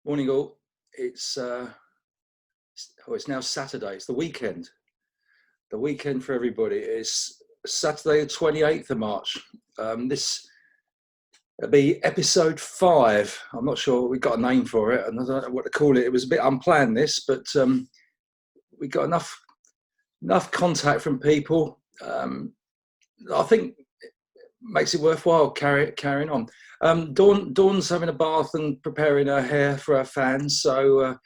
Morning all. It's now Saturday. It's the weekend. The weekend for everybody. It's Saturday, the 28th of March. This will be episode 5. I'm not sure we got a name for it, and I don't know what to call it. It was a bit unplanned, this, but we got enough contact from people. I think it makes it worthwhile carrying on. Dawn's having a bath and preparing her hair for her fans, so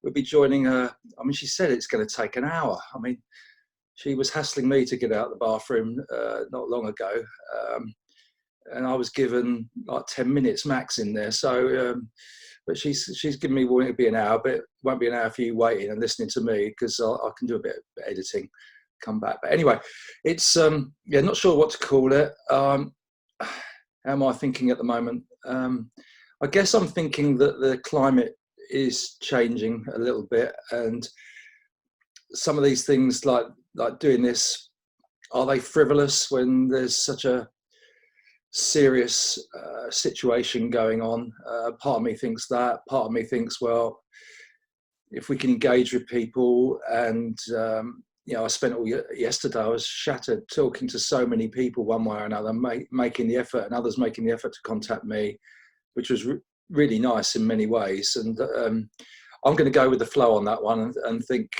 we'll be joining her. I mean, she said it's going to take an hour. I mean, she was hassling me to get out of the bathroom not long ago, and I was given like 10 minutes max in there. So, but she's given me warning to be an hour, but it won't be an hour for you waiting and listening to me, because I can do a bit of editing, come back. But anyway, it's not sure what to call it. How am I thinking at the moment? I guess I'm thinking that the climate is changing a little bit, and some of these things, like doing this, are they frivolous when there's such a serious situation going on? Part of me thinks that. Part of me thinks, well, if we can engage with people, and I spent all yesterday, I was shattered talking to so many people one way or another, making the effort, and others making the effort to contact me, which was really nice in many ways. And I'm going to go with the flow on that one and think,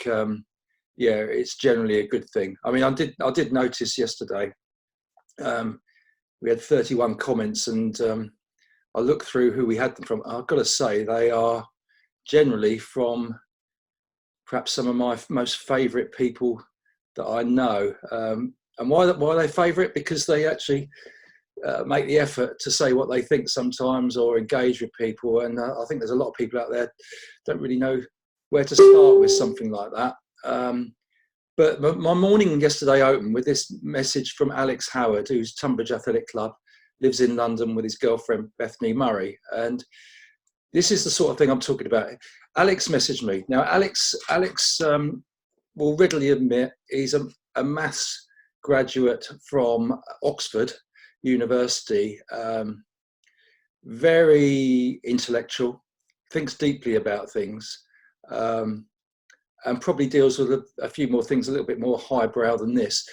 it's generally a good thing. I mean, I did notice yesterday, we had 31 comments, and I looked through who we had them from. I've got to say, they are generally from perhaps some of my most favourite people that I know. And why are they favourite? Because they actually make the effort to say what they think sometimes, or engage with people. And I think there's a lot of people out there don't really know where to start with something like that. But my morning yesterday opened with this message from Alex Howard, who's Tunbridge Athletic Club, lives in London with his girlfriend Bethany Murray. And this is the sort of thing I'm talking about. Alex messaged me. Now, Alex will readily admit he's a maths graduate from Oxford University, very intellectual, thinks deeply about things, and probably deals with a few more things a little bit more highbrow than this.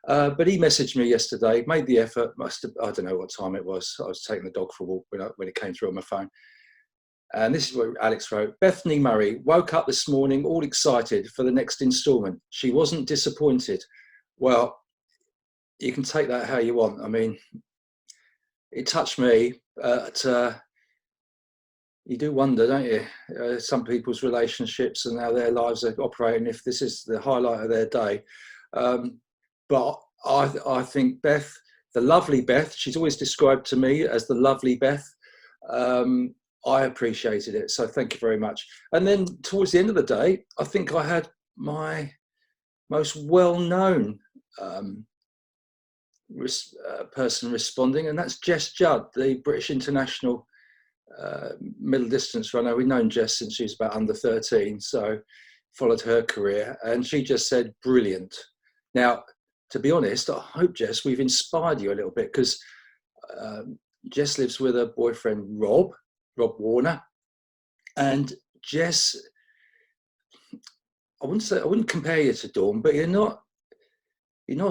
But he messaged me yesterday, made the effort, I don't know what time it was. I was taking the dog for a walk when it came through on my phone. And this is what Alex wrote. Bethany Murray woke up this morning all excited for the next instalment. She wasn't disappointed. Well, you can take that how you want. I mean, it touched me. You do wonder, don't you? Some people's relationships and how their lives are operating, if this is the highlight of their day. But I think Beth, the lovely Beth, she's always described to me as the lovely Beth. I appreciated it, so thank you very much. And then towards the end of the day, I think I had my most well-known person responding, and that's Jess Judd, the British international middle distance runner. We've known Jess since she was about under 13, so followed her career, and she just said brilliant. Now, to be honest, I hope, Jess, we've inspired you a little bit, because Jess lives with her boyfriend Rob Warner, and Jess, I wouldn't compare you to Dawn, but you're not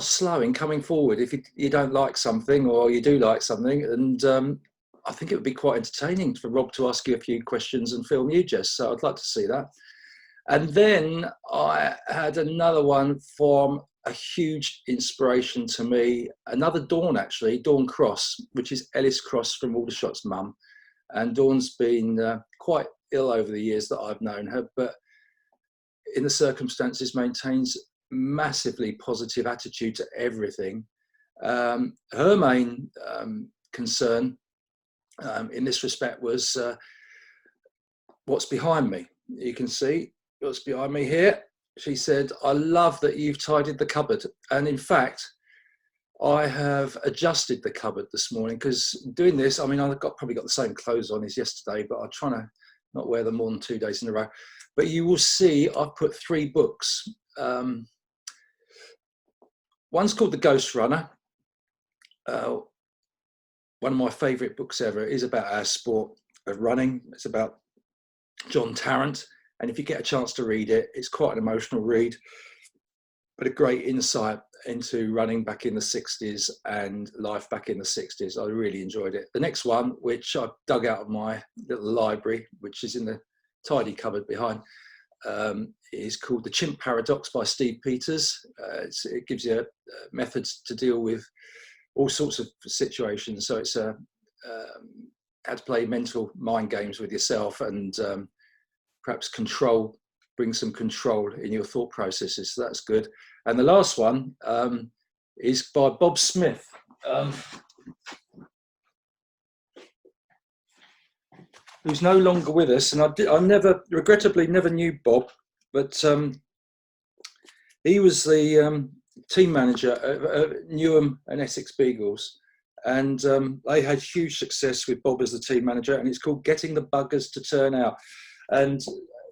slow in coming forward if you don't like something, or you do like something. And I think it would be quite entertaining for Rob to ask you a few questions and film you, Jess. So I'd like to see that. And then I had another one from a huge inspiration to me, another Dawn, actually, Dawn Cross, which is Ellis Cross from Aldershot's mum. And Dawn's been quite ill over the years that I've known her, but in the circumstances maintains massively positive attitude to everything. Her main concern in this respect was what's behind me. You can see what's behind me here. She said, I love that you've tidied the cupboard. And in fact, I have adjusted the cupboard this morning, because doing this, I mean, probably got the same clothes on as yesterday, but I'm trying to not wear them more than 2 days in a row. But you will see I've put 3 books. One's called The Ghost Runner. One of my favourite books ever. It is about our sport of running. It's about John Tarrant. And if you get a chance to read it, it's quite an emotional read, but a great insight into running back in the 60s and life back in the 60s. I really enjoyed it. The next one, which I dug out of my little library, which is in the tidy cupboard behind, is called The Chimp Paradox by Steve Peters. It gives you methods to deal with all sorts of situations. So it's how to play mental mind games with yourself and perhaps bring some control in your thought processes. So that's good. And the last one is by Bob Smith. Who's no longer with us. And I regrettably never knew Bob, but he was the team manager at Newham and Essex Beagles. And they had huge success with Bob as the team manager, and it's called Getting the Buggers to Turn Out. And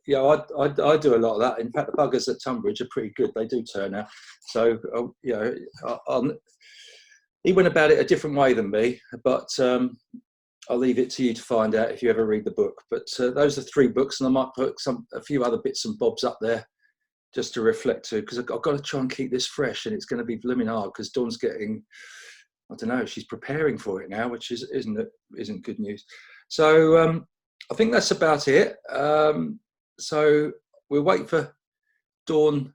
you know, I do a lot of that. In fact, the buggers at Tunbridge are pretty good. They do turn out. So you know, he went about it a different way than me, but I'll leave it to you to find out if you ever read the book. But those are 3 books, and I might put a few other bits and bobs up there just to reflect to, because I've got to try and keep this fresh, and it's going to be blooming hard because Dawn's getting, I don't know, she's preparing for it now, which isn't good news. So I think that's about it. So we'll wait for Dawn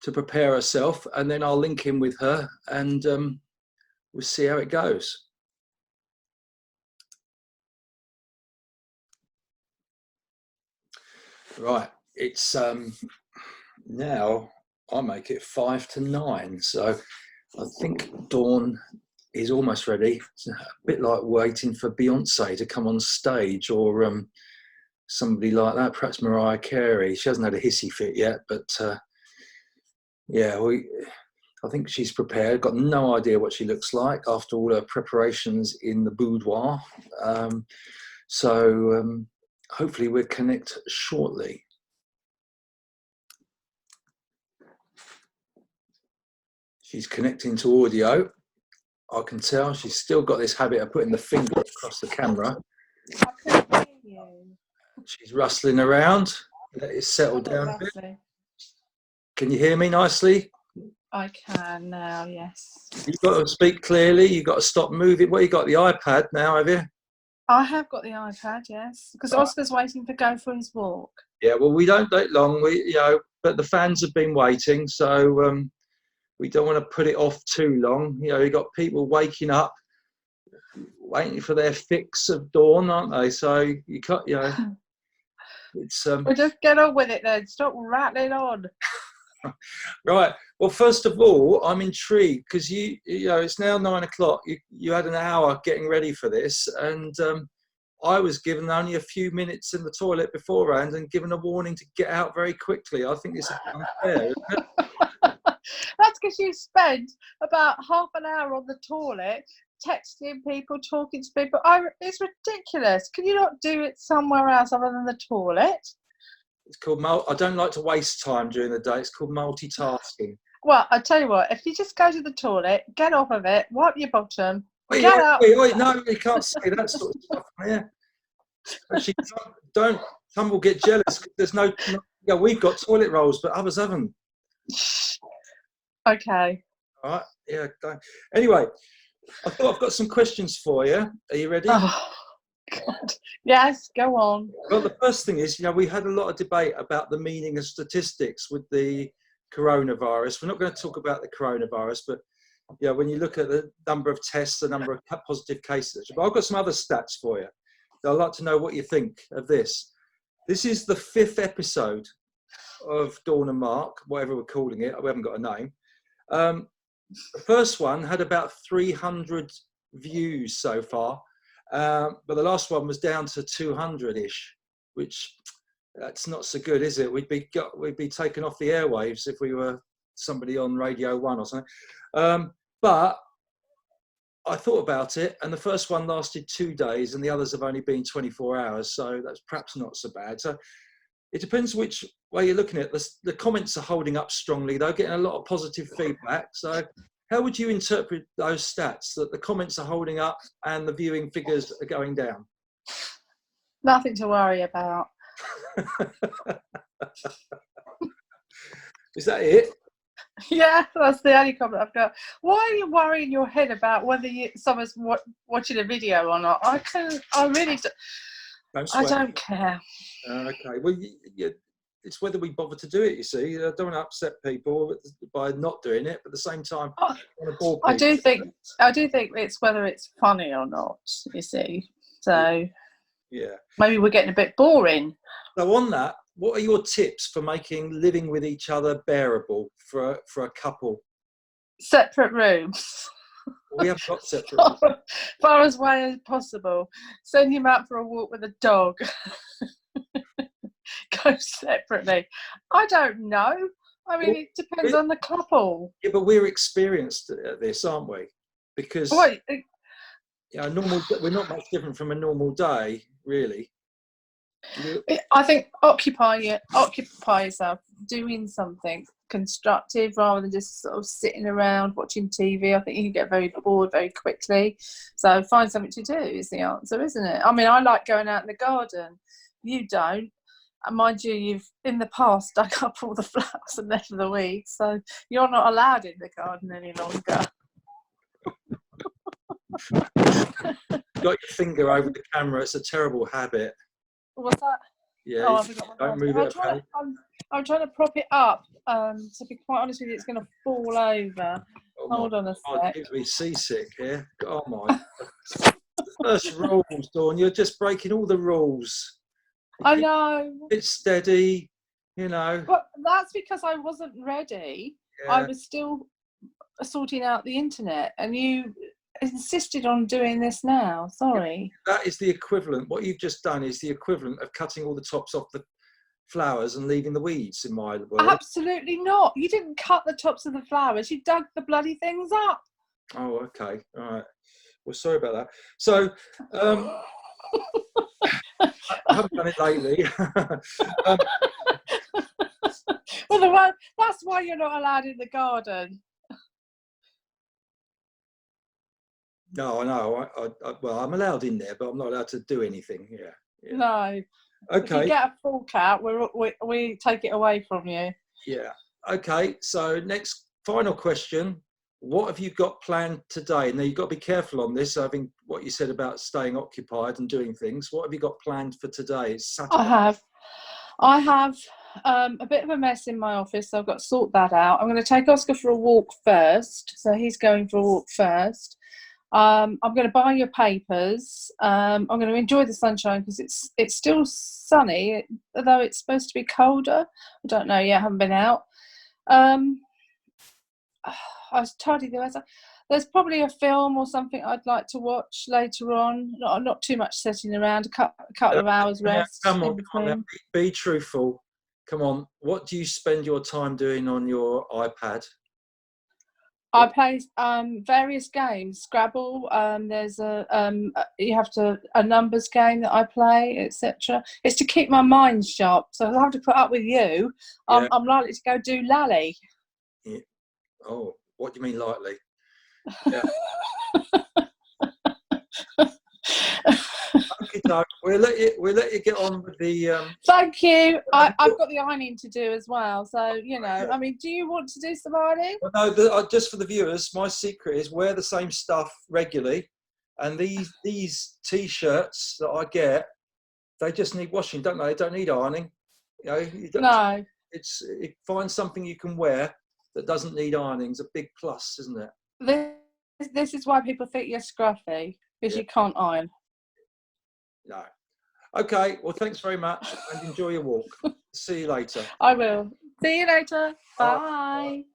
to prepare herself, and then I'll link in with her, and we'll see how it goes. Right, it's now I make it 5 to 9, so I think Dawn is almost ready. It's a bit like waiting for Beyonce to come on stage, or somebody like that, perhaps Mariah Carey. She hasn't had a hissy fit yet, but yeah, I think she's prepared. Got no idea what she looks like after all her preparations in the boudoir. So hopefully we'll connect shortly. She's connecting to audio. I can tell she's still got this habit of putting the finger across the camera. I can hear you. She's rustling around. Let it settle down a bit. Can you hear me nicely? I can now, yes. You've got to speak clearly. You've got to stop moving. Well, you've got the iPad now, have you? I have got the iPad, yes. Because Oscar's waiting to go for his walk. Yeah, well, we don't take long. But the fans have been waiting, so we don't want to put it off too long. You know, you've got people waking up, waiting for their fix of Dawn, aren't they? So you can't, you know, it's Well, just get on with it then. Stop rattling on. Right. Well, first of all, I'm intrigued because you know it's now 9 o'clock. You had an hour getting ready for this, and I was given only a few minutes in the toilet beforehand and given a warning to get out very quickly. I think this is unfair, isn't it? That's because you spent about half an hour on the toilet texting people, talking to people. It's ridiculous. Can you not do it somewhere else other than the toilet? It's called I don't like to waste time during the day. It's called multitasking. Well, I tell you what, if you just go to the toilet, get off of it, wipe your bottom, Wait, no, you can't say that sort of stuff. Yeah. Actually, don't. Some will get jealous because there's no. Yeah, we've got toilet rolls, but others haven't. Okay. All right. Yeah. Anyway, I thought I've got some questions for you. Are you ready? Oh, God. Yes, go on. Well, the first thing is, you know, we had a lot of debate about the meaning of statistics with the coronavirus. We're not going to talk about the coronavirus, but yeah, when you look at the number of tests, the number of positive cases. But I've got some other stats for you. I'd like to know what you think of this. This is the 5th episode of Dawn and Mark, whatever we're calling it. We haven't got a name. The first one had about 300 views so far, but the last one was down to 200-ish, which that's not so good, is it? We'd be taken off the airwaves if we were somebody on Radio 1 or something. But I thought about it, and the first one lasted 2 days, and the others have only been 24 hours, so that's perhaps not so bad. So it depends which way you're looking at it. The comments are holding up strongly, though, getting a lot of positive feedback. So how would you interpret those stats, that the comments are holding up and the viewing figures are going down? Nothing to worry about. Is that it? Yeah, that's the only comment I've got. Why are you worrying your head about whether someone's watching a video or not? I really don't care. Okay. Well, it's whether we bother to do it. You see, I don't want to upset people by not doing it, but at the same time, I want to bore people. I do think it's whether it's funny or not. You see, so yeah, maybe we're getting a bit boring. So on that, what are your tips for making living with each other bearable for a couple? Separate rooms. We have got separate rooms. Far as away as possible. Send him out for a walk with a dog. Go separately. I don't know. I mean, it depends on the couple. Yeah, but we're experienced at this, aren't we? Because we're not much different from a normal day, really. I think occupy yourself doing something constructive rather than just sort of sitting around watching TV. I think you can get very bored very quickly. So find something to do is the answer, isn't it? I mean, I like going out in the garden. You don't. And mind you, you've in the past dug up all the flowers and left the weeds, so you're not allowed in the garden any longer. Got your finger over the camera. It's a terrible habit. What's that? Yeah. Oh, I forgot don't move it. I'm trying to prop it up. To be quite honest with you, it's going to fall over. Hold on a sec. It gives me seasick here. Oh my! First rules, Dawn. You're just breaking all the rules. I know. It's steady, you know. But that's because I wasn't ready. Yeah. I was still sorting out the internet, and you insisted on doing this now. Sorry. That is the equivalent. What you've just done is the equivalent of cutting all the tops off the flowers and leaving the weeds, in my world. Absolutely not. You didn't cut the tops of the flowers. You dug the bloody things up. Oh, okay. All right. Well, sorry about that. So, I haven't done it lately. Well, that's why you're not allowed in the garden. No, I know. Well, I'm allowed in there, but I'm not allowed to do anything. Yeah. No. Okay. If you get a fork out, we take it away from you. Yeah. Okay. So next, final question. What have you got planned today? Now, you've got to be careful on this. I think what you said about staying occupied and doing things. What have you got planned for today? It's Saturday. I have a bit of a mess in my office, so I've got to sort that out. I'm going to take Oscar for a walk first. So he's going for a walk first. I'm going to buy your papers. I'm going to enjoy the sunshine because it's still sunny, although it's supposed to be colder. I don't know yet. I haven't been out. I was tidy the rest. There's probably a film or something I'd like to watch later on. Not too much sitting around. A couple of hours rest. Come on, be truthful. Come on. What do you spend your time doing on your iPad? I play various games. Scrabble. There's a numbers game that I play, etc. It's to keep my mind sharp. So I'll have to put up with you. Yeah. I'm likely to go do lally. Yeah. Oh, what do you mean lightly? Yeah. Okay, Doug. We'll let you get on with the. Thank you. I've got the ironing to do as well. So yeah. I mean, do you want to do some ironing? Well, no. Just for the viewers, my secret is wear the same stuff regularly, and these t-shirts that I get, they just need washing, don't they? They don't need ironing. No. Find something you can wear that doesn't need ironing. It's a big plus, isn't it? This is why people think you're scruffy, because you can't iron. No. Okay. Well, thanks very much, and enjoy your walk. See you later. I will. See you later. Bye.